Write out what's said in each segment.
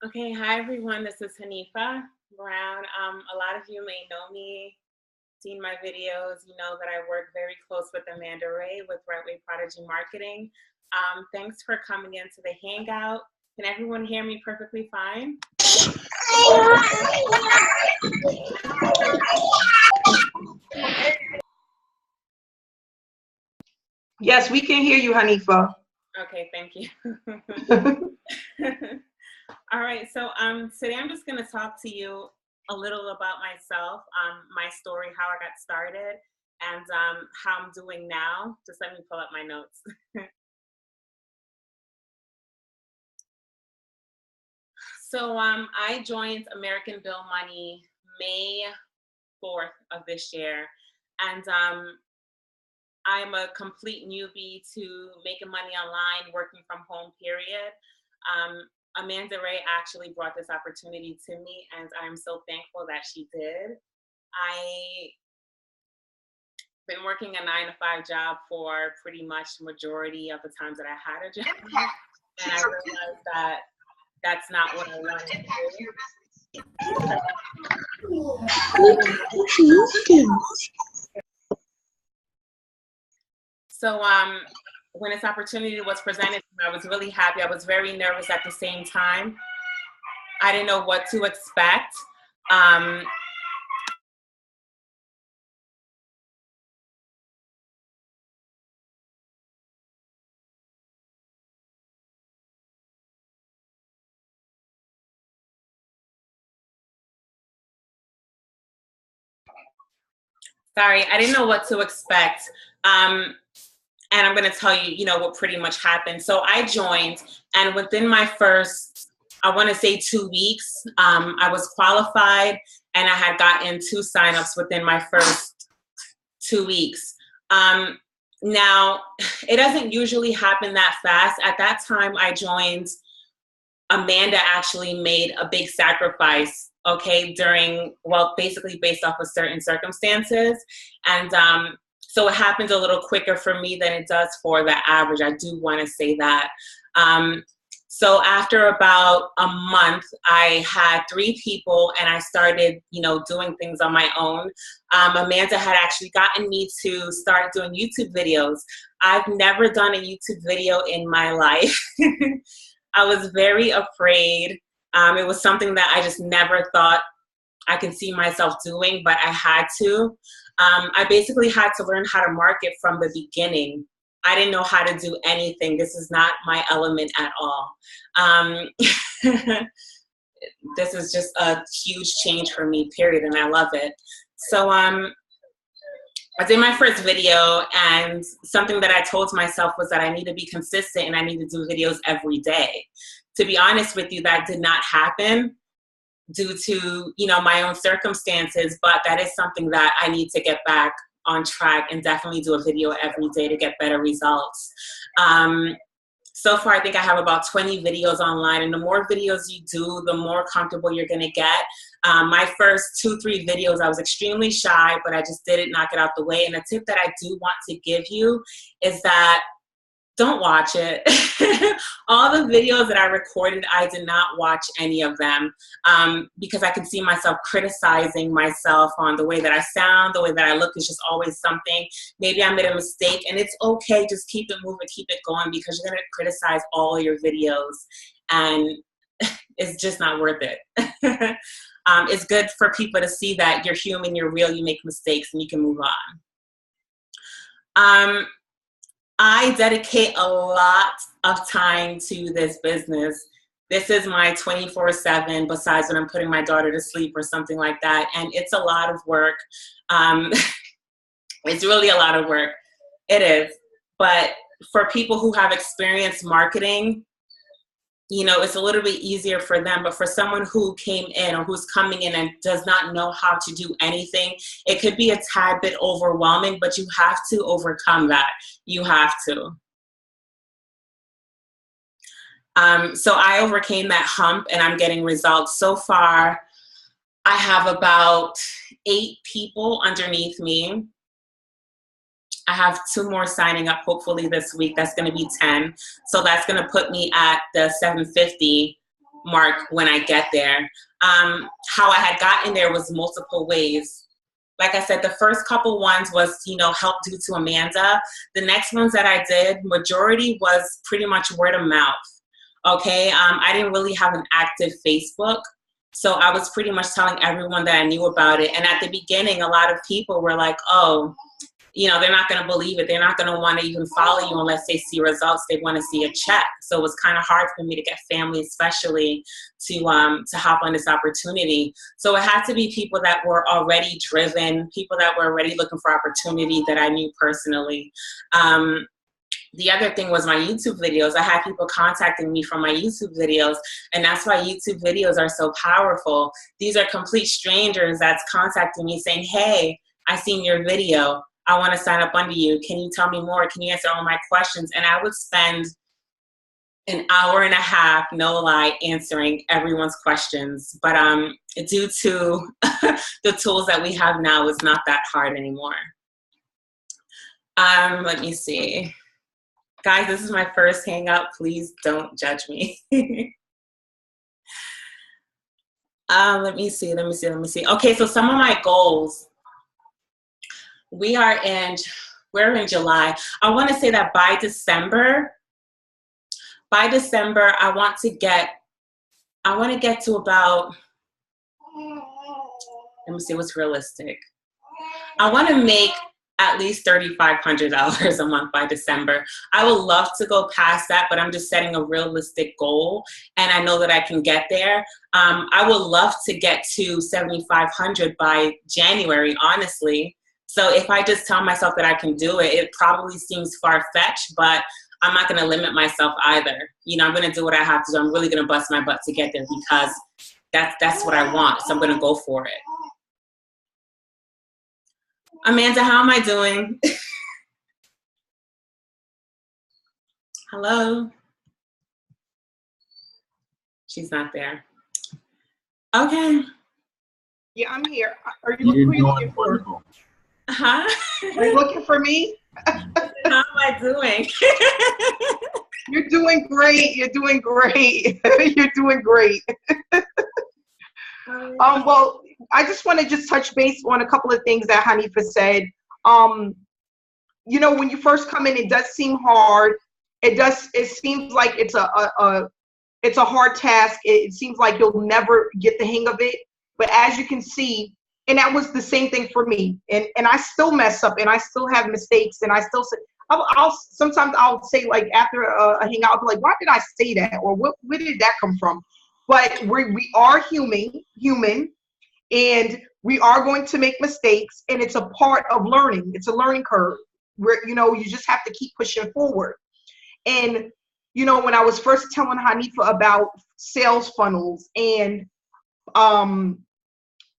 Okay, hi everyone. This is Hanifa Brown. A lot of you may know me, seen my videos. You know that I work very close with Amanda Ray with Right Way Prodigy Marketing. Thanks for coming into the Hangout. Can everyone hear me perfectly fine? Yes, we can hear you, Hanifa. Okay, thank you. All right, so today I'm just going to talk to you a little about myself, my story, how I got started, and how I'm doing now. Just let me pull up my notes. So I joined American Bill Money May 4th of this year, and I'm a complete newbie to making money online, working from home, period. Amanda Ray actually brought this opportunity to me, and I'm so thankful that she did. I've been working a 9-to-5 job for pretty much the majority of the times that I had a job, and I realized that that's not what I wanted to do. So when this opportunity was presented to me, I was really happy. I was very nervous at the same time. I didn't know what to expect. Sorry, I didn't know what to expect. And I'm going to tell you, what pretty much happened. So I joined, and within my first, I want to say 2 weeks, I was qualified, and I had gotten 2 signups within my first 2 weeks. Now, it doesn't usually happen that fast. At that time I joined, Amanda actually made a big sacrifice, okay, basically based off of certain circumstances. And so it happened a little quicker for me than it does for the average. I do want to say that. So after about a month, I had 3 people, and I started, doing things on my own. Amanda had actually gotten me to start doing YouTube videos. I've never done a YouTube video in my life. I was very afraid. It was something that I just never thought I could see myself doing, but I had to. I basically had to learn how to market from the beginning. I didn't know how to do anything. This is not my element at all. This is just a huge change for me, period, and I love it. So I did my first video, and something that I told myself was that I need to be consistent and I need to do videos every day. To be honest with you, that did not happen due to, my own circumstances, but that is something that I need to get back on track and definitely do a video every day to get better results. So far, I think I have about 20 videos online, and the more videos you do, the more comfortable you're gonna get. My first 2-3 videos, I was extremely shy, but I just didn't knock it out the way. And a tip that I do want to give you is that don't watch it. All the videos that I recorded, I did not watch any of them because I could see myself criticizing myself on the way that I sound, the way that I look. Is just always something. Maybe I made a mistake, and it's okay. Just keep it moving, keep it going, because you're going to criticize all your videos, and it's just not worth it. It's good for people to see that you're human, you're real, you make mistakes, and you can move on. I dedicate a lot of time to this business. This is my 24/7, besides when I'm putting my daughter to sleep or something like that. And it's a lot of work. It's really a lot of work. It is. But for people who have experienced marketing, it's a little bit easier for them. But for someone who came in or who's coming in and does not know how to do anything, it could be a tad bit overwhelming, but you have to overcome that. You have to. So I overcame that hump, and I'm getting results. So far, I have about 8 people underneath me. I have 2 more signing up hopefully this week. That's going to be 10. So that's going to put me at the 750 mark when I get there. How I had gotten there was multiple ways. Like I said, the first couple ones was, help due to Amanda. The next ones that I did, majority was pretty much word of mouth. Okay, I didn't really have an active Facebook. So I was pretty much telling everyone that I knew about it. And at the beginning, a lot of people were like, oh, they're not going to believe it. They're not going to want to even follow you unless they see results. They want to see a check. So it was kind of hard for me to get family, especially to hop on this opportunity. So it had to be people that were already driven, people that were already looking for opportunity that I knew personally. The other thing was my YouTube videos. I had people contacting me from my YouTube videos, and that's why YouTube videos are so powerful. These are complete strangers that's contacting me saying, hey, I seen your video. I want to sign up under you. Can you tell me more? Can you answer all my questions? And I would spend an hour and a half, no lie, answering everyone's questions. But due to the tools that we have now, it's not that hard anymore. Let me see. Guys, this is my first hangout. Please don't judge me. Let me see. Okay, so some of my goals. We're in July. I want to say that by December, I want to get to about, let me see what's realistic. I want to make at least $3,500 a month by December. I would love to go past that, but I'm just setting a realistic goal, and I know that I can get there. I would love to get to $7,500 by January, honestly. So if I just tell myself that I can do it, it probably seems far-fetched, but I'm not going to limit myself either. I'm going to do what I have to do. I'm really going to bust my butt to get there because that's what I want. So I'm going to go for it. Amanda, how am I doing? Hello? She's not there. Okay. Yeah, I'm here. Are you looking for? Huh? Are you looking for me? How am I doing? You're doing great. You're doing great. You're doing great. Well, I just want to touch base on a couple of things that Hanifa said. When you first come in, it does seem hard. It seems like it's a hard task. It seems like you'll never get the hang of it. But as you can see, and that was the same thing for me. And I still mess up, and I still have mistakes, and I still say, sometimes I'll say, like, after a hangout, I'll be like, why did I say that? Or where did that come from? But we are human, and we are going to make mistakes, and it's a part of learning. It's a learning curve where, you just have to keep pushing forward. And, when I was first telling Hanifa about sales funnels and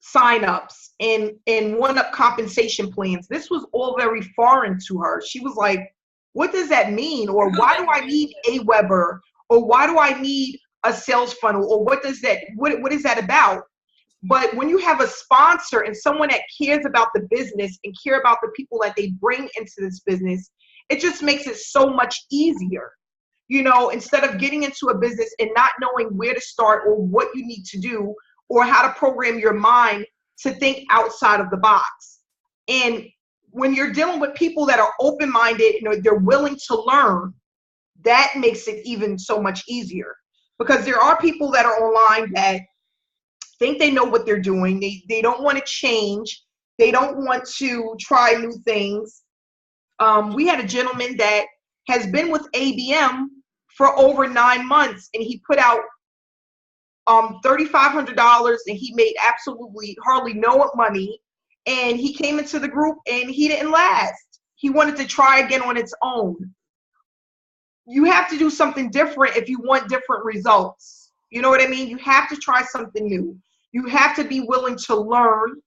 sign-ups and one-up compensation plans, this was all very foreign to her. She was like, what does that mean? Or why do I need AWeber? Or why do I need a sales funnel? Or what is that about? But when you have a sponsor and someone that cares about the business and care about the people that they bring into this business, it just makes it so much easier. Instead of getting into a business and not knowing where to start or what you need to do, or how to program your mind to think outside of the box. And when you're dealing with people that are open-minded, they're willing to learn, that makes it even so much easier. Because there are people that are online that think they know what they're doing. They don't want to change. They don't want to try new things. We had a gentleman that has been with ABM for over 9 months, and he put out $3,500, and he made absolutely hardly no money. And he came into the group and he didn't last. He wanted to try again on its own. You have to do something different if you want different results. You know what I mean? You have to try something new. You have to be willing to learn,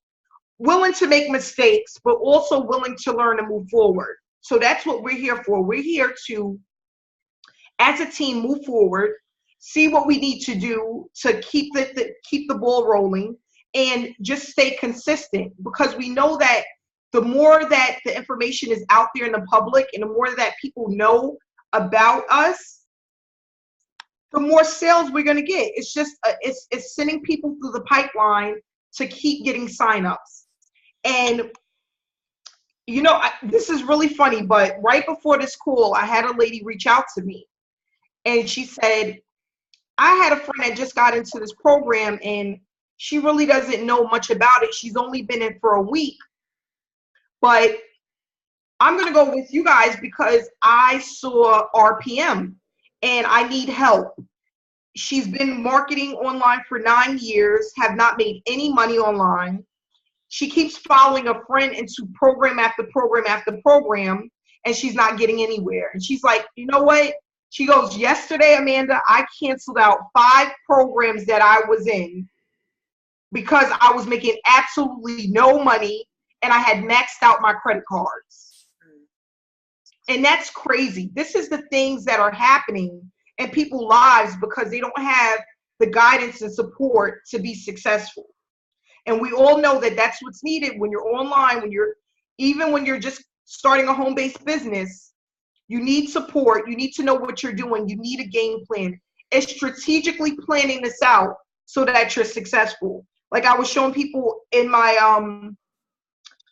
willing to make mistakes, but also willing to learn and move forward. So that's what we're here for. We're here to, as a team, move forward, see what we need to do to keep the ball rolling, and just stay consistent, because we know that the more that the information is out there in the public and the more that people know about us, the more sales we're going to get. It's just, it's sending people through the pipeline to keep getting signups. And, you know, this is really funny, but right before this call, I had a lady reach out to me and she said, I had a friend that just got into this program and she really doesn't know much about it. She's only been in for a week, but I'm going to go with you guys because I saw RPM and I need help. She's been marketing online for 9 years, have not made any money online. She keeps following a friend into program after program after program, and she's not getting anywhere. And she's like, you know what? She goes, yesterday, Amanda, I canceled out 5 programs that I was in because I was making absolutely no money and I had maxed out my credit cards. And that's crazy. This is the things that are happening in people's lives because they don't have the guidance and support to be successful. And we all know that that's what's needed when you're online, even when you're just starting a home-based business. You need support. You need to know what you're doing. You need a game plan. It's strategically planning this out so that you're successful. Like I was showing people in my,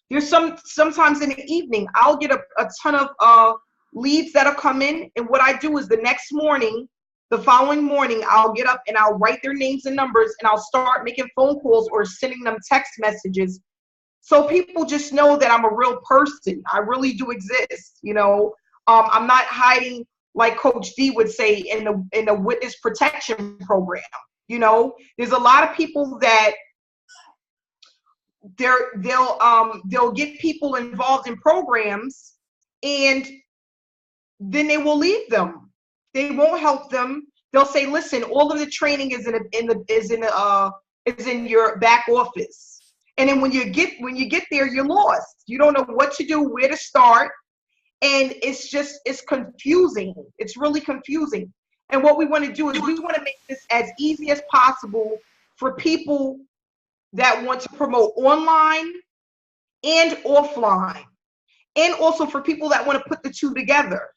there's sometimes in the evening, I'll get a ton of leads that'll come in. And what I do is the following morning, I'll get up and I'll write their names and numbers and I'll start making phone calls or sending them text messages. So people just know that I'm a real person. I really do exist. You know, I'm not hiding like Coach D would say in the witness protection program. You know, there's a lot of people that they'll get people involved in programs and then they will leave them. They won't help them. They'll say, listen, all of the training is in your back office. And then when you get there, you're lost. You don't know what to do, where to start. And it's confusing. It's really confusing. And what we want to do is we want to make this as easy as possible for people that want to promote online and offline. And also for people that want to put the two together.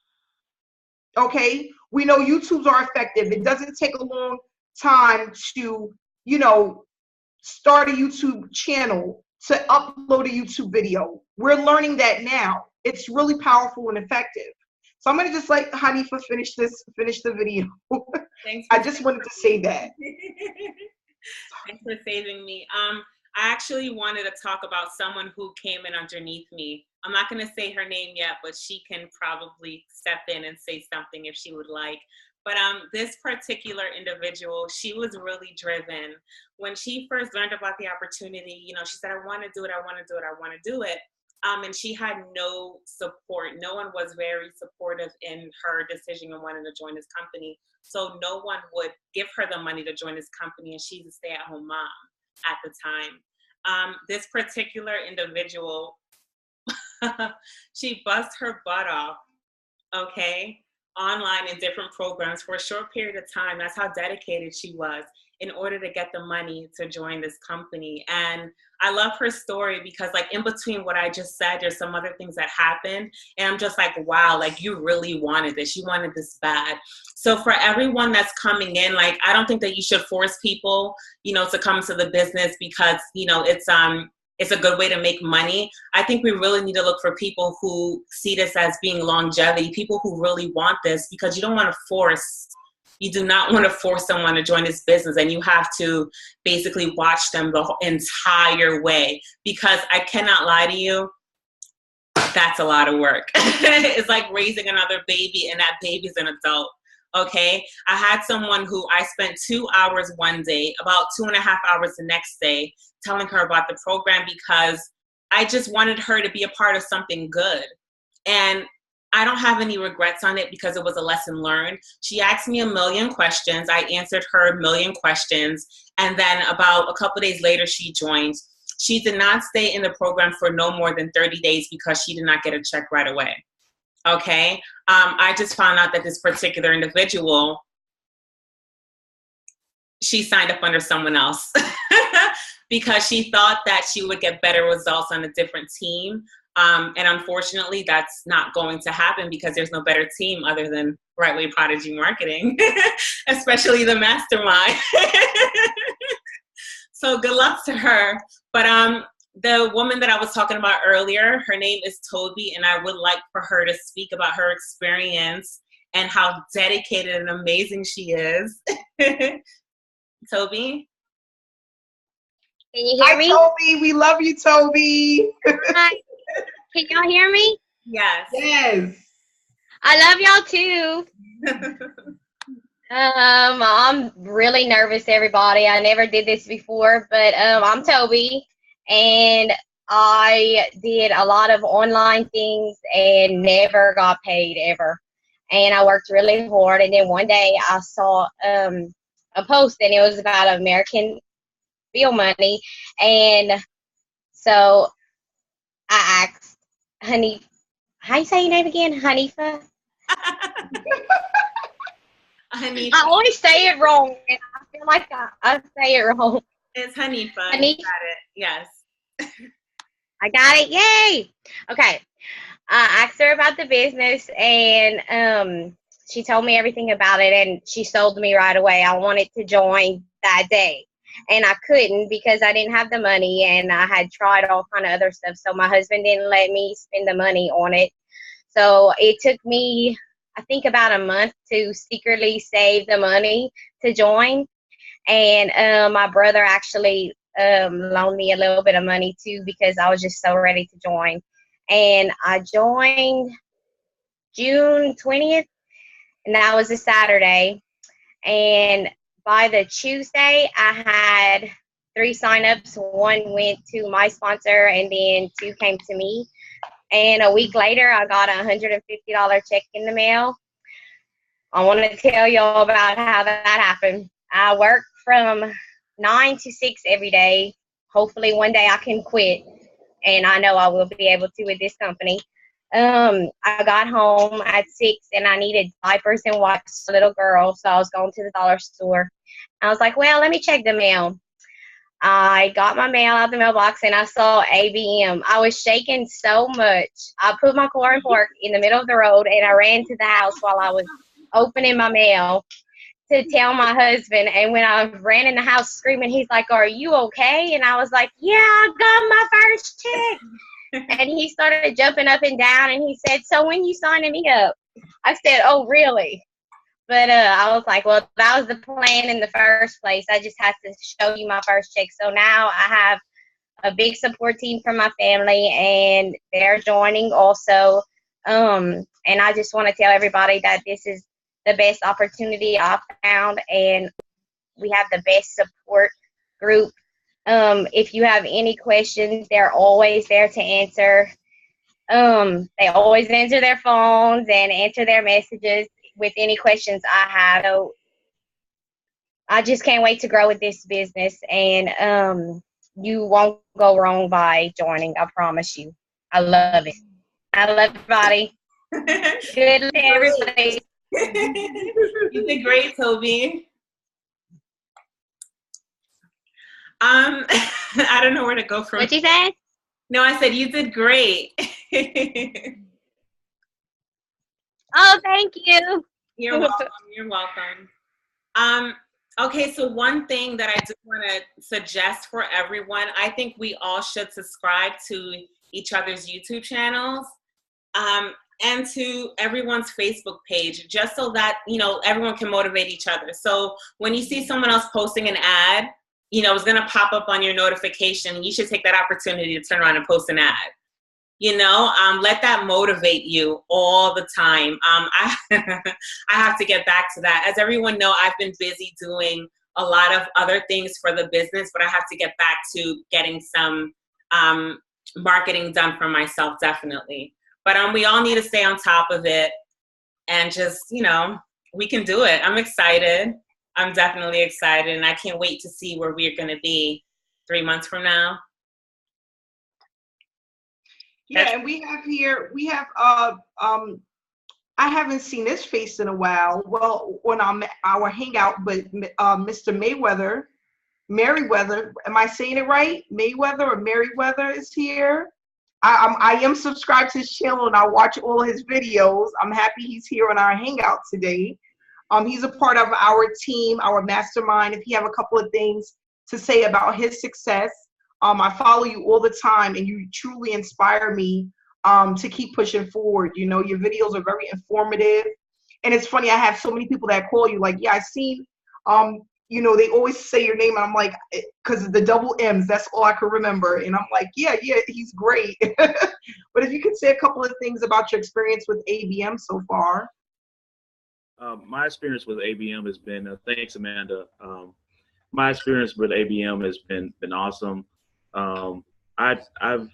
Okay? We know YouTubes are effective. It doesn't take a long time to, you know, start a YouTube channel, to upload a YouTube video. We're learning that now. It's really powerful and effective. So I'm going to just let Hanifa finish the video. I just wanted to say that. Thanks for saving me. I actually wanted to talk about someone who came in underneath me. I'm not going to say her name yet, but she can probably step in and say something if she would like. But this particular individual, she was really driven. When she first learned about the opportunity, you know, she said, I want to do it, I want to do it, I want to do it. And she had no support. No one was very supportive in her decision and wanting to join this company. So no one would give her the money to join this company, and she's a stay-at-home mom at the time. This particular individual, she bust her butt off, okay, online in different programs for a short period of time. That's how dedicated she was in order to get the money to join this company. And I love her story because, like, in between what I just said, there's some other things that happened. And I'm just like, wow, like, you really wanted this. You wanted this bad. So for everyone that's coming in, like, I don't think that you should force people, you know, to come to the business because, you know, it's a good way to make money. I think we really need to look for people who see this as being longevity, people who really want this, because you do not want to force someone to join this business, and you have to basically watch them the entire way, because I cannot lie to you, that's a lot of work. It's like raising another baby, and that baby's an adult. Okay, I had someone who I spent 2 hours one day, about 2.5 hours the next day, telling her about the program because I just wanted her to be a part of something good. And I don't have any regrets on it because it was a lesson learned. She asked me 1,000,000 questions. I answered her 1,000,000 questions. And then about a couple days later, she joined. She did not stay in the program for no more than 30 days because she did not get a check right away. Okay, I just found out that this particular individual, she signed up under someone else because she thought that she would get better results on a different team. And unfortunately, that's not going to happen because there's no better team other than Right Way Prodigy Marketing, especially the mastermind. So good luck to her. But the woman that I was talking about earlier, her name is Toby, and I would like for her to speak about her experience and how dedicated and amazing she is. Toby? Can you hear me? Toby, we love you, Toby. Hi. Can y'all hear me? Yes. Yes. I love y'all too. I'm really nervous, everybody. I never did this before, but I'm Toby, and I did a lot of online things and never got paid ever. And I worked really hard, and then one day I saw a post, and it was about American bill money, and so I asked Honey, how you say your name again? Hanifa? Hanifa. I always say it wrong, and I feel like I say it wrong. It's Hanifa. Hanifa. You got it. Yes. I got it. Yay. Okay. I asked her about the business, and she told me everything about it, and she sold me right away. I wanted to join that day, and I couldn't because I didn't have the money, and I had tried all kind of other stuff. So my husband didn't let me spend the money on it. So it took me, I think, about a month to secretly save the money to join. And my brother actually loaned me a little bit of money too because I was just so ready to join. And I joined June 20th, and that was a Saturday. And by the Tuesday, I had 3 signups. 1 went to my sponsor, and then 2 came to me. And a week later, I got a $150 check in the mail. I want to tell y'all about how that happened. I work from 9 to 6 every day. Hopefully one day I can quit, and I know I will be able to with this company. I got home at 6, and I needed diapers and wipes for a little girl, so I was going to the dollar store. I was like, well, let me check the mail. I got my mail out the mailbox, and I saw ABM. I was shaking so much. I put my car in park in the middle of the road, and I ran to the house while I was opening my mail to tell my husband. And when I ran in the house screaming, he's like, are you okay? And I was like, yeah, I got my first check. And he started jumping up and down, and he said, so when you signing me up? I said, oh, really? But I was like, well, that was the plan in the first place. I just had to show you my first check. So now I have a big support team from my family, and they're joining also. And I just want to tell everybody that this is the best opportunity I've found, and we have the best support group. If you have any questions, they're always there to answer. They always answer their phones and answer their messages with any questions I have. So I just can't wait to grow with this business, and you won't go wrong by joining. I promise you. I love it. I love everybody. Good luck to everybody. You did great, Toby. I don't know where to go from. What you say? No, I said you did great. Oh, thank you. You're welcome. You're welcome. Okay, so one thing that I just want to suggest for everyone, I think we all should subscribe to each other's YouTube channels, and to everyone's Facebook page, just so that, you know, everyone can motivate each other. So when you see someone else posting an ad, you know, it's going to pop up on your notification. You should take that opportunity to turn around and post an ad. You know, let that motivate you all the time. I have to get back to that. As everyone know, I've been busy doing a lot of other things for the business, but I have to get back to getting some marketing done for myself, definitely. But we all need to stay on top of it, and just, you know, we can do it. I'm excited. I'm definitely excited, and I can't wait to see where we're going to be 3 months from now. Yeah, and we have I haven't seen this face in a while. Well, on our hangout, but Mr. Merriweather, am I saying it right? Mayweather or Merriweather is here. I am subscribed to his channel and I watch all his videos. I'm happy he's here on our hangout today. He's a part of our team, our mastermind. If you have a couple of things to say about his success, I follow you all the time and you truly inspire me to keep pushing forward. You know, your videos are very informative. And it's funny, I have so many people that call you like, yeah, I seen, you know, they always say your name. And I'm like, because of the double M's, that's all I can remember. And I'm like, yeah, he's great. But if you could say a couple of things about your experience with ABM so far. My experience with ABM has been, thanks, Amanda. My experience with ABM has been awesome. I've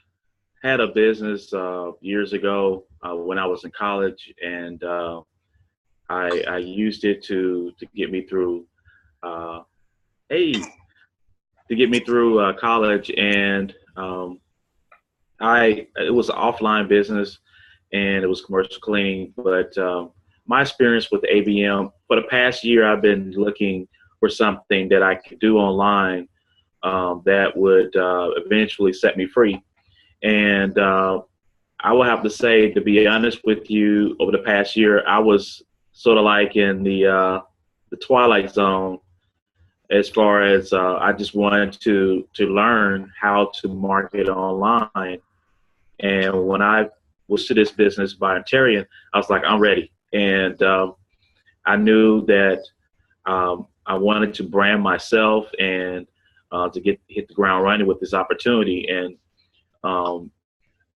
had a business years ago when I was in college, and I used it to get me through college, and it was an offline business and it was commercial cleaning. But my experience with ABM for the past year, I've been looking for something that I could do online that would eventually set me free. And I will have to say, to be honest with you, over the past year, I was sort of like in the twilight zone, as far as I just wanted to learn how to market online. And when I was to this business volunteering, I was like, I'm ready. And I knew that I wanted to brand myself and to hit the ground running with this opportunity. And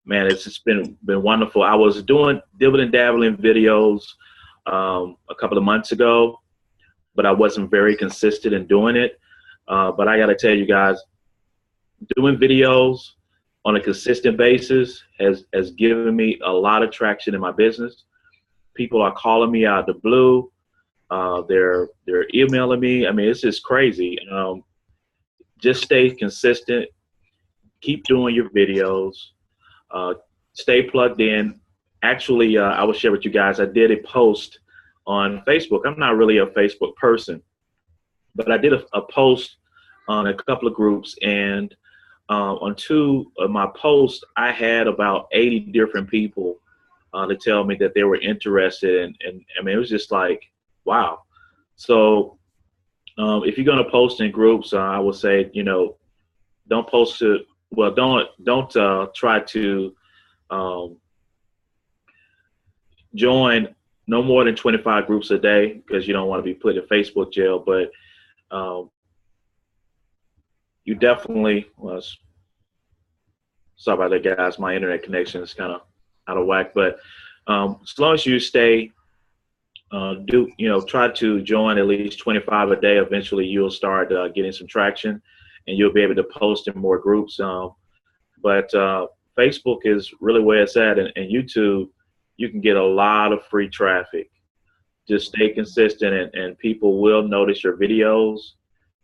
man, it's just been wonderful. I was doing dibbling and dabbling videos a couple of months ago, but I wasn't very consistent in doing it. But I got to tell you guys, doing videos on a consistent basis has given me a lot of traction in my business. People are calling me out of the blue. They're emailing me. I mean, it's just crazy. Just stay consistent. Keep doing your videos. Stay plugged in. Actually, I will share with you guys, I did a post on Facebook. I'm not really a Facebook person, but I did a post on a couple of groups, and on two of my posts, I had about 80 different people to tell me that they were interested, and I mean, it was just like, wow. So if you're going to post in groups, I would say, you know, don't post to, well, don't try to join no more than 25 groups a day, because you don't want to be put in Facebook jail. But you definitely, well, sorry about that, guys. My internet connection is kind of out of whack. But as long as you stay, try to join at least 25 a day. Eventually, you'll start getting some traction, and you'll be able to post in more groups. But Facebook is really where it's at, and YouTube, you can get a lot of free traffic. Just stay consistent, and people will notice your videos,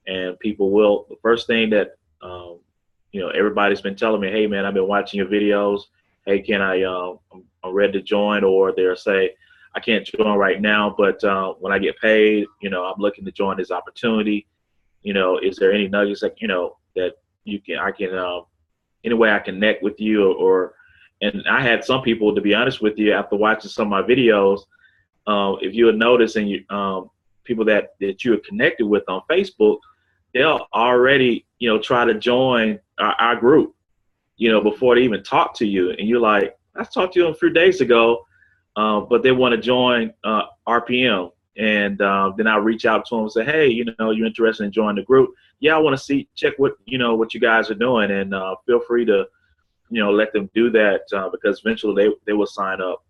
and people will. The first thing that everybody's been telling me, hey man, I've been watching your videos. Hey, can I'm ready to join, or they'll say, I can't join right now, but when I get paid, I'm looking to join this opportunity. Is there any nuggets that I can any way I connect with you, and I had some people, to be honest with you, after watching some of my videos, if you would notice, and people that you are connected with on Facebook, they'll already, try to join our group, before they even talk to you. And you're like, I talked to you a few days ago, but they want to join RPM. And then I reach out to them and say, hey, you're interested in joining the group? Yeah, I want to check what you guys are doing, and feel free to, let them do that, because eventually they will sign up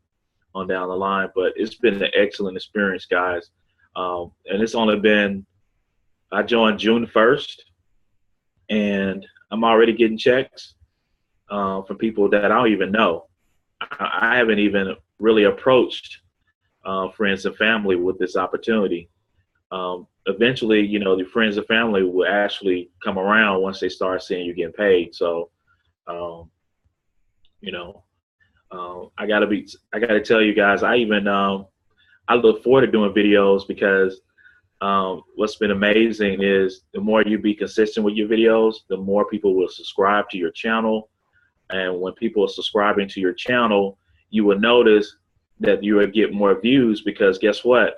on down the line. But it's been an excellent experience, guys. And it's only been, I joined June 1st, and I'm already getting checks from people that I don't even know. I haven't even really approached friends and family with this opportunity. Eventually, the friends and family will actually come around once they start seeing you getting paid. So, I gotta tell you guys, I look forward to doing videos, because what's been amazing is the more you be consistent with your videos, the more people will subscribe to your channel. And when people are subscribing to your channel, you will notice that you will get more views, because guess what?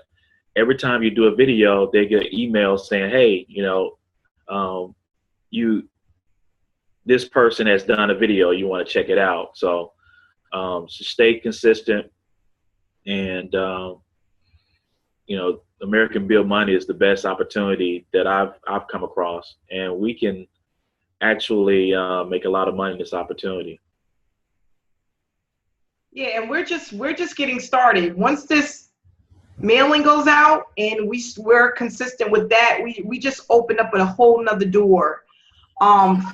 Every time you do a video, they get emails saying, hey, this person has done a video, you want to check it out. So, so stay consistent, and American Build Money is the best opportunity that I've come across, and we can actually make a lot of money in this opportunity. Yeah, and we're just getting started. Once this mailing goes out and we're consistent with that, we just open up a whole nother door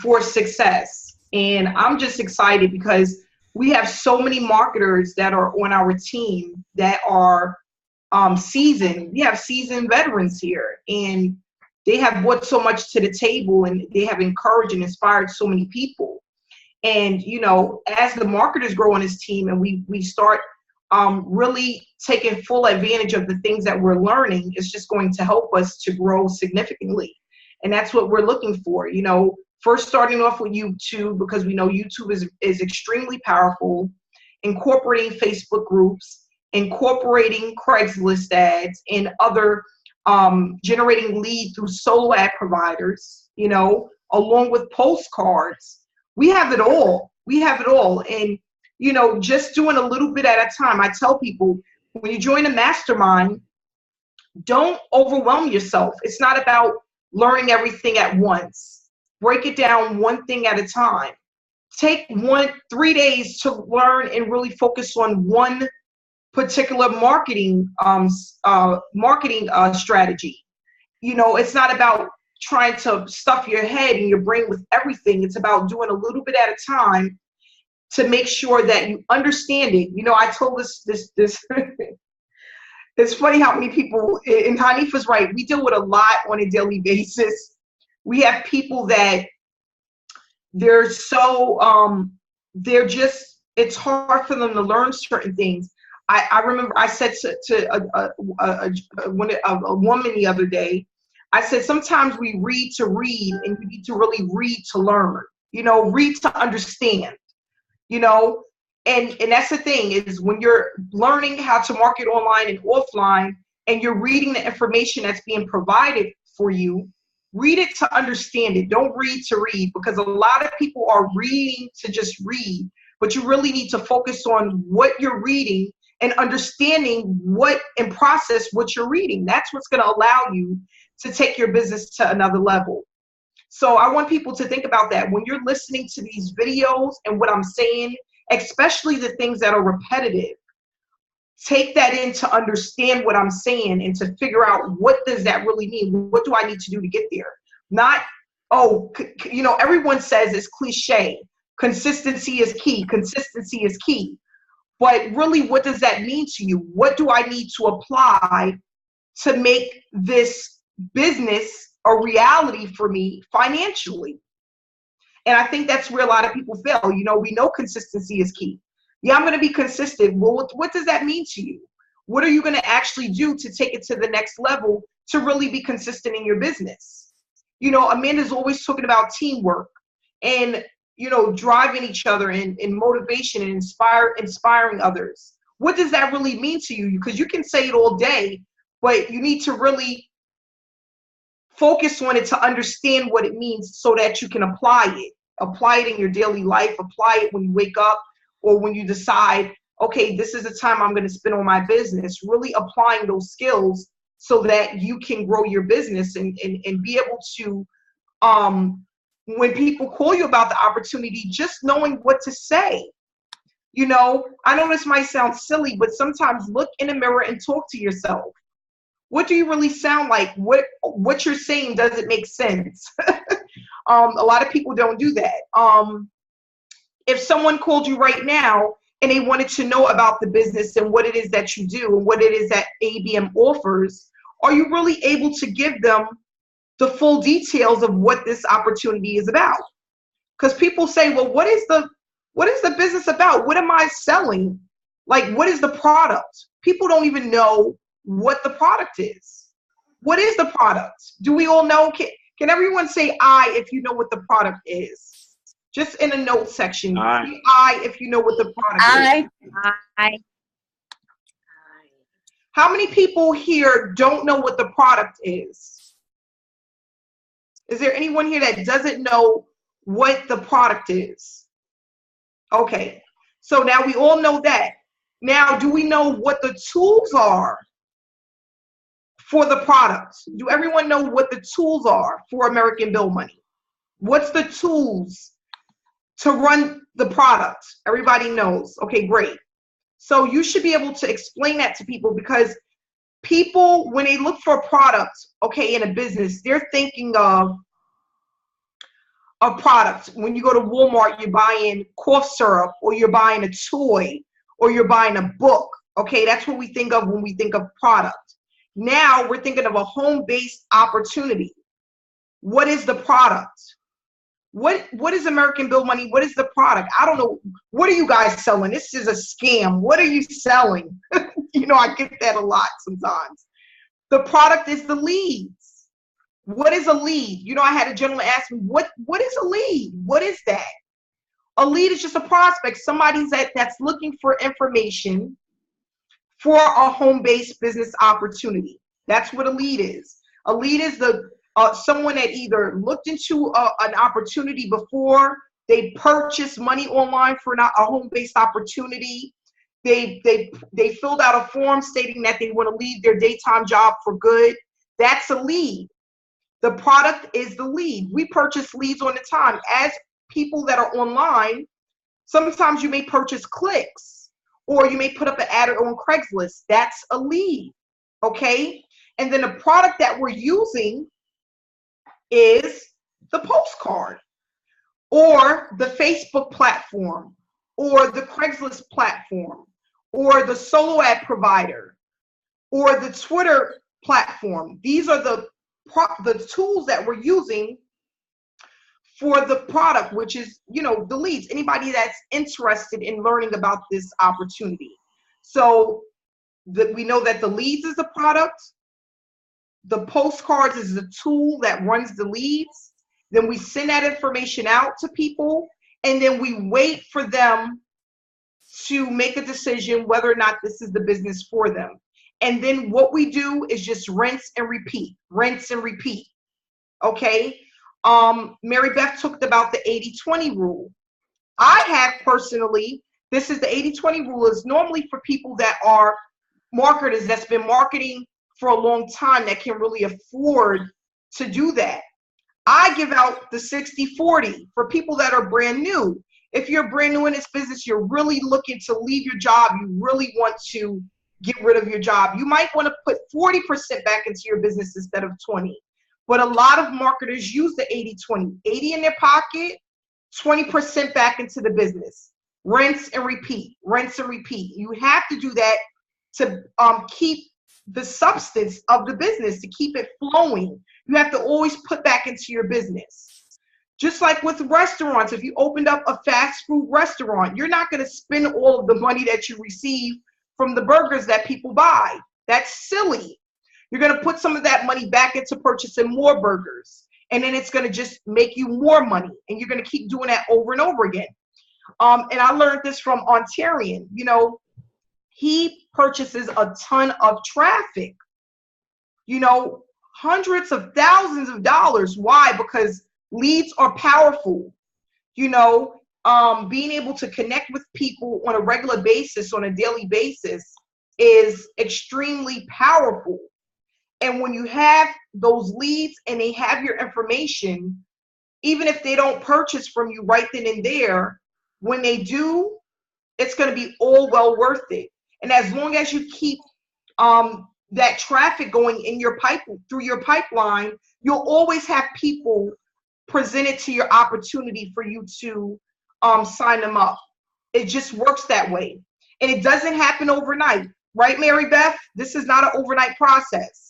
for success. And I'm just excited because we have so many marketers that are on our team that are seasoned. We have seasoned veterans here, and they have brought so much to the table, and they have encouraged and inspired so many people. And as the marketers grow on this team, and we start really taking full advantage of the things that we're learning, it's just going to help us to grow significantly. And that's what we're looking for. First starting off with YouTube, because we know YouTube is extremely powerful, incorporating Facebook groups, incorporating Craigslist ads, and other generating lead through solo ad providers, along with postcards. We have it all. And just doing a little bit at a time. I tell people, when you join a mastermind, don't overwhelm yourself. It's not about learning everything at once. Break it down one thing at a time. Take 3 days to learn and really focus on one particular marketing strategy. It's not about trying to stuff your head and your brain with everything. It's about doing a little bit at a time to make sure that you understand it. I told this it's funny how many people, and Hanifa's right, we deal with a lot on a daily basis. We have people that they're so, it's hard for them to learn certain things. I remember I said to a woman the other day, I said, sometimes we read to read, and you need to really read to learn, read to understand, and that's the thing, is when you're learning how to market online and offline, and you're reading the information that's being provided for you, read it to understand it. Don't read to read, because a lot of people are reading to just read, but you really need to focus on what you're reading and understanding and process what you're reading. That's what's going to allow you to take your business to another level. So I want people to think about that when you're listening to these videos and what I'm saying, especially the things that are repetitive. Take that in to understand what I'm saying and to figure out, what does that really mean? What do I need to do to get there? Not, everyone says it's cliche. Consistency is key. Consistency is key. But really, what does that mean to you? What do I need to apply to make this business a reality for me financially? And I think that's where a lot of people fail. We know consistency is key. Yeah, I'm going to be consistent. Well, what does that mean to you? What are you going to actually do to take it to the next level to really be consistent in your business? Amanda's always talking about teamwork and, driving each other in motivation and inspiring others. What does that really mean to you? Because you can say it all day, but you need to really focus on it to understand what it means so that you can apply it in your daily life, apply it when you wake up, or when you decide, okay, this is the time I'm going to spend on my business, really applying those skills so that you can grow your business and be able to, when people call you about the opportunity, just knowing what to say. I know this might sound silly, but sometimes look in the mirror and talk to yourself. What do you really sound like? What you're saying, does it make sense? A lot of people don't do that. If someone called you right now and they wanted to know about the business and what it is that you do and what it is that ABM offers, are you really able to give them the full details of what this opportunity is about? Because people say, well, what is the business about? What am I selling? Like, what is the product? People don't even know what the product is. What is the product? Do we all know? Can everyone say I if you know what the product is? Just in a note section. Aye. Say aye if you know what the product is. Aye. How many people here don't know what the product is? Is there anyone here that doesn't know what the product is? Okay, so now we all know that. Now, do we know what the tools are for the product? Do everyone know what the tools are for American Bill Money? What's the tools to run the product? Everybody knows. Okay, great. So you should be able to explain that to people, because people, when they look for a product, okay, in a business, they're thinking of a product. When you go to Walmart, you're buying cough syrup, or you're buying a toy, or you're buying a book. Okay, that's what we think of when we think of product. Now we're thinking of a home-based opportunity. What is the product? What is American Bill Money? What is the product? I don't know. What are you guys selling? This is a scam. What are you selling? You know, I get that a lot sometimes. The product is the leads. What is a lead? You know, I had a gentleman ask me, what is a lead? What is that? A lead is just a prospect, somebody that's looking for information for a home-based business opportunity. That's what a lead is. A lead is someone that either looked into an opportunity before, they purchased money online for a home-based opportunity, they filled out a form stating that they want to leave their daytime job for good. That's a lead. The product is the lead. We purchase leads all the time. As people that are online, sometimes you may purchase clicks, or you may put up an ad on Craigslist. That's a lead, okay? And then the product that we're using is the postcard, or the Facebook platform, or the Craigslist platform, or the solo ad provider, or the Twitter platform. These are the tools that we're using for the product, which is, you know, the leads. Anybody that's interested in learning about this opportunity. So we know that the leads is the product, the postcards is the tool that runs the leads. Then we send that information out to people, and then we wait for them to make a decision whether or not this is the business for them. And then what we do is just rinse and repeat, okay? Mary Beth talked about the 80-20 rule. I have personally, this is the 80-20 rule, is normally for people that are marketers that's been marketing for a long time, that can really afford to do that. I give out the 60-40 for people that are brand new. If you're brand new in this business, you're really looking to leave your job, you really want to get rid of your job, you might want to put 40% back into your business instead of 20. But a lot of marketers use the 80-20. 80 in their pocket, 20% back into the business. Rinse and repeat, rinse and repeat. You have to do that to keep the substance of the business, to keep it flowing. You have to always put back into your business. Just like with restaurants, if you opened up a fast food restaurant, you're not going to spend all of the money that you receive from the burgers that people buy. That's silly. You're going to put some of that money back into purchasing more burgers, and then it's going to just make you more money, and you're going to keep doing that over and over again. And I learned this from Ontarian. You know, he purchases a ton of traffic, you know, hundreds of thousands of dollars. Why? Because leads are powerful. You know, being able to connect with people on a regular basis, on a daily basis, is extremely powerful. And when you have those leads and they have your information, even if they don't purchase from you right then and there, when they do, it's going to be all well worth it. And as long as you keep that traffic going in your through your pipeline, you'll always have people presented to your opportunity for you to sign them up. It just works that way. And it doesn't happen overnight. Right, Mary Beth? This is not an overnight process.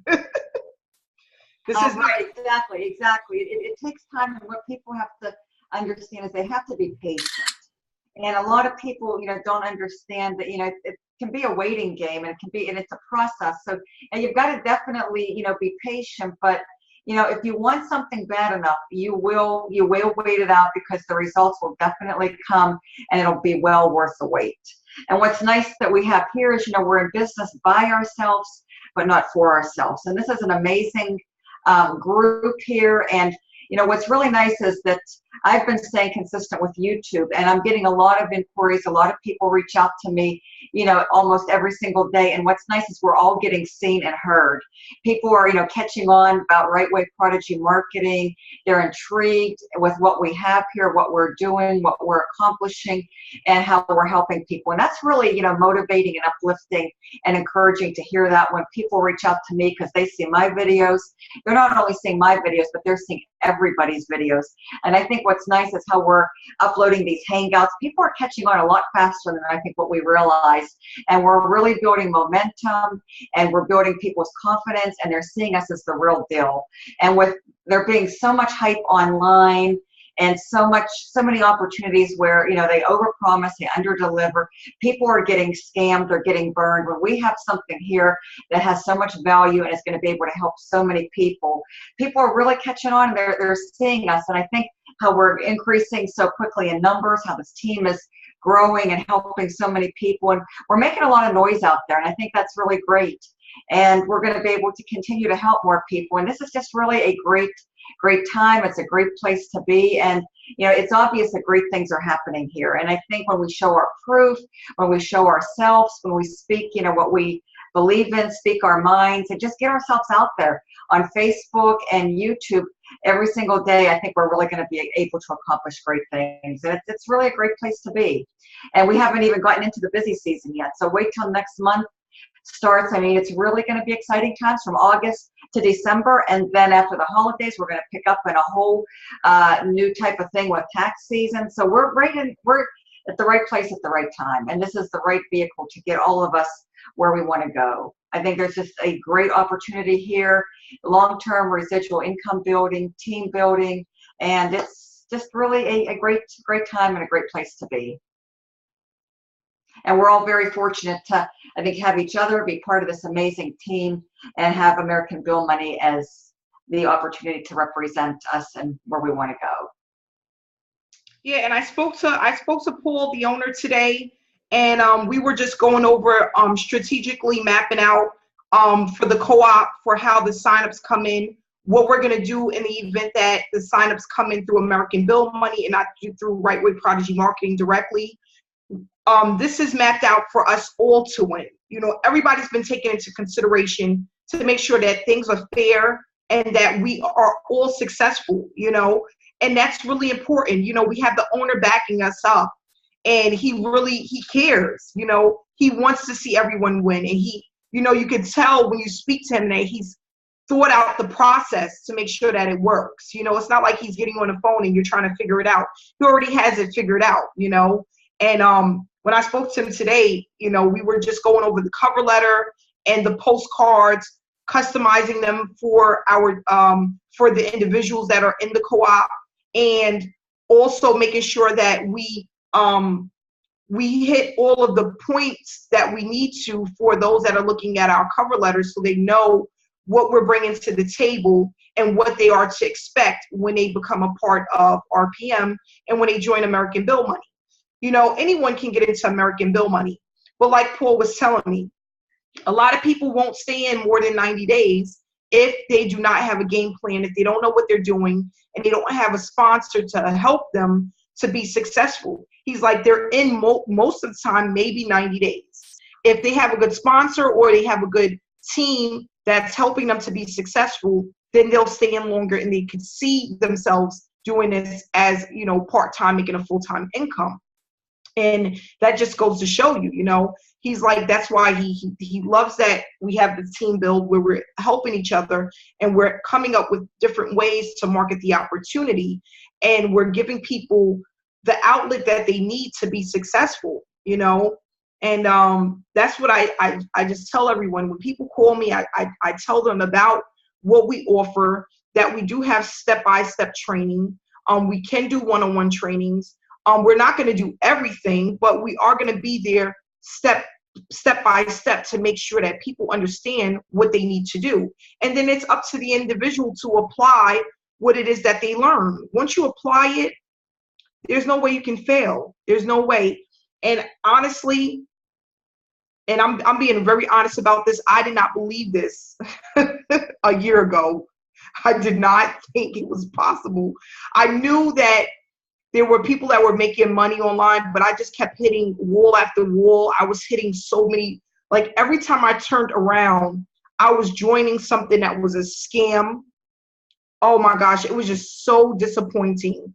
This is not exactly. It takes time, and what people have to understand is they have to be patient. And a lot of people, you know, don't understand that, you know, it can be a waiting game, and it's a process. So, and you've got to definitely, you know, be patient. But, if you want something bad enough, you will wait it out, because the results will definitely come, and it'll be well worth the wait. And what's nice that we have here is, we're in business by ourselves, but not for ourselves. And this is an amazing group here. And what's really nice is that I've been staying consistent with YouTube, and I'm getting a lot of inquiries. A lot of people reach out to me, almost every single day. And what's nice is we're all getting seen and heard. People are, catching on about Right Way Prodigy marketing. They're intrigued with what we have here, what we're doing, what we're accomplishing, and how we're helping people. And that's really, motivating and uplifting and encouraging to hear that when people reach out to me, because they see my videos. They're not only seeing my videos, but they're seeing everybody's videos. And I think what's nice is how we're uploading these hangouts. People are catching on a lot faster than I think what we realize. And we're really building momentum, and we're building people's confidence, and they're seeing us as the real deal. And with there being so much hype online, and so many opportunities where, they overpromise, they underdeliver. People are getting scammed, they're getting burned. When we have something here that has so much value and is going to be able to help so many people, people are really catching on, and they're seeing us. And I think how we're increasing so quickly in numbers, how this team is growing and helping so many people, and we're making a lot of noise out there, and I think that's really great. And we're going to be able to continue to help more people, and this is just really a great time. It's a great place to be, and it's obvious that great things are happening here. And I think when we show our proof, when we show ourselves, when we speak what we believe in, speak our minds, and just get ourselves out there on Facebook and YouTube every single day, I think we're really going to be able to accomplish great things. And it's really a great place to be. And we haven't even gotten into the busy season yet, so wait till next month starts. I mean, it's really going to be exciting times from August to December, and then after the holidays, we're going to pick up in a whole new type of thing with tax season. So we're at the right place at the right time, and this is the right vehicle to get all of us where we want to go. I think there's just a great opportunity here, long-term residual income building, team building, and it's just really a great time and a great place to be. And we're all very fortunate to, I think, have each other, be part of this amazing team, and have American Bill Money as the opportunity to represent us and where we want to go. Yeah, and I spoke to Paul, the owner, today, and we were just going over strategically mapping out for the co-op for how the signups come in, what we're going to do in the event that the signups come in through American Bill Money and not through Right Way Prodigy marketing directly. This is mapped out for us all to win. Everybody's been taken into consideration to make sure that things are fair and that we are all successful, and that's really important. We have the owner backing us up, and he cares. He wants to see everyone win, and he, you could tell when you speak to him that he's thought out the process to make sure that it works. It's not like he's getting on the phone and you're trying to figure it out. He already has it figured out, and when I spoke to him today, we were just going over the cover letter and the postcards, customizing them for for the individuals that are in the co-op, and also making sure that we hit all of the points that we need to for those that are looking at our cover letters, so they know what we're bringing to the table and what they are to expect when they become a part of RPM and when they join American Bill Money. Anyone can get into American Bill Money. But like Paul was telling me, a lot of people won't stay in more than 90 days if they do not have a game plan, if they don't know what they're doing, and they don't have a sponsor to help them to be successful. He's like, they're in most of the time, maybe 90 days. If they have a good sponsor or they have a good team that's helping them to be successful, then they'll stay in longer, and they can see themselves doing this as, part-time, making a full-time income. And that just goes to show you, he's like, that's why he loves that we have the team build where we're helping each other, and we're coming up with different ways to market the opportunity, and we're giving people the outlet that they need to be successful, and that's what I just tell everyone. When people call me, I tell them about what we offer, that we do have step-by-step training. We can do one-on-one trainings. We're not going to do everything, but we are going to be there step step by step to make sure that people understand what they need to do. And then it's up to the individual to apply what it is that they learn. Once you apply it, there's no way you can fail. There's no way. And honestly, and I'm being very honest about this, I did not believe this a year ago. I did not think it was possible. I knew that there were people that were making money online, but I just kept hitting wall after wall. I was hitting so many, like every time I turned around, I was joining something that was a scam. Oh my gosh, it was just so disappointing.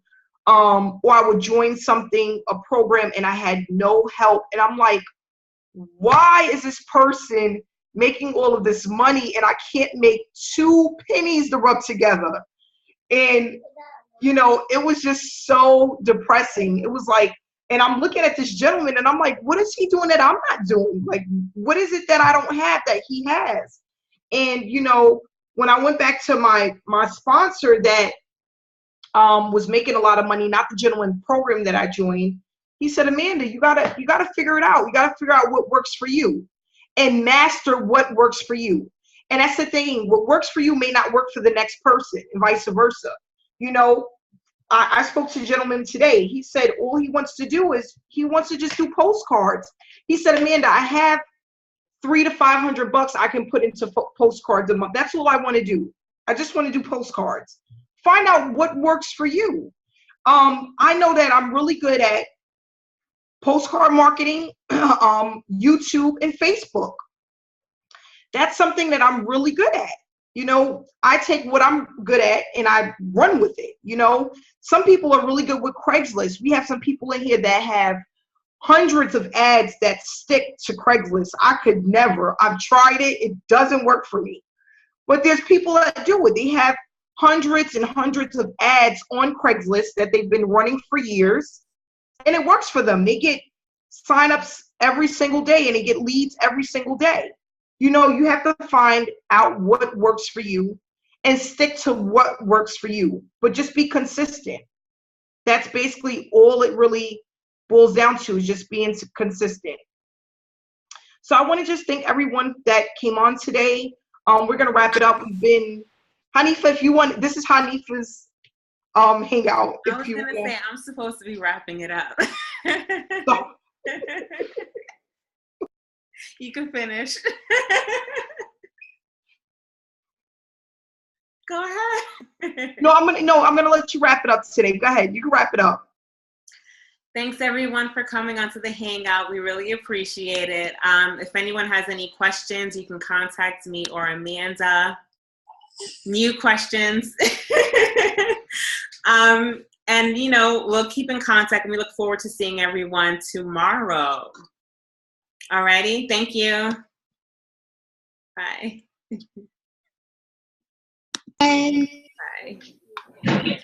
Or I would join something, a program, and I had no help. And I'm like, why is this person making all of this money and I can't make 2 pennies to rub together? And, you know, it was just so depressing. It was like, and I'm looking at this gentleman and I'm like, what is he doing that I'm not doing? Like, what is it that I don't have that he has? And, you know, when I went back to my sponsor that was making a lot of money, not the gentleman program that I joined, he said, Amanda, you gotta figure it out. You gotta figure out what works for you and master what works for you. And that's the thing. What works for you may not work for the next person and vice versa. You know, I spoke to a gentleman today. He said all he wants to do is he wants to just do postcards. He said, Amanda, I have $300 to $500 I can put into postcards a month. That's all I want to do. I just want to do postcards. Find out what works for you. I know that I'm really good at postcard marketing, YouTube and Facebook. That's something that I'm really good at. You know, I take what I'm good at and I run with it. You know, some people are really good with Craigslist. We have some people in here that have hundreds of ads that stick to Craigslist. I could never. I've tried it. It doesn't work for me. But there's people that do it. They have hundreds and hundreds of ads on Craigslist that they've been running for years, and it works for them. They get signups every single day and they get leads every single day. You know, you have to find out what works for you and stick to what works for you, but just be consistent. That's basically all it really boils down to, is just being consistent. So I want to just thank everyone that came on today. We're going to wrap it up. We've been, Hanifa, if you want, this is Hanifa's hangout. I was going to say, I'm supposed to be wrapping it up. So, you can finish. Go ahead. No, I'm gonna let you wrap it up today. Go ahead. You can wrap it up. Thanks everyone for coming onto the hangout. We really appreciate it. If anyone has any questions, you can contact me or Amanda. New questions. And you know, we'll keep in contact and we look forward to seeing everyone tomorrow. Alrighty, thank you. Bye. Bye. Bye.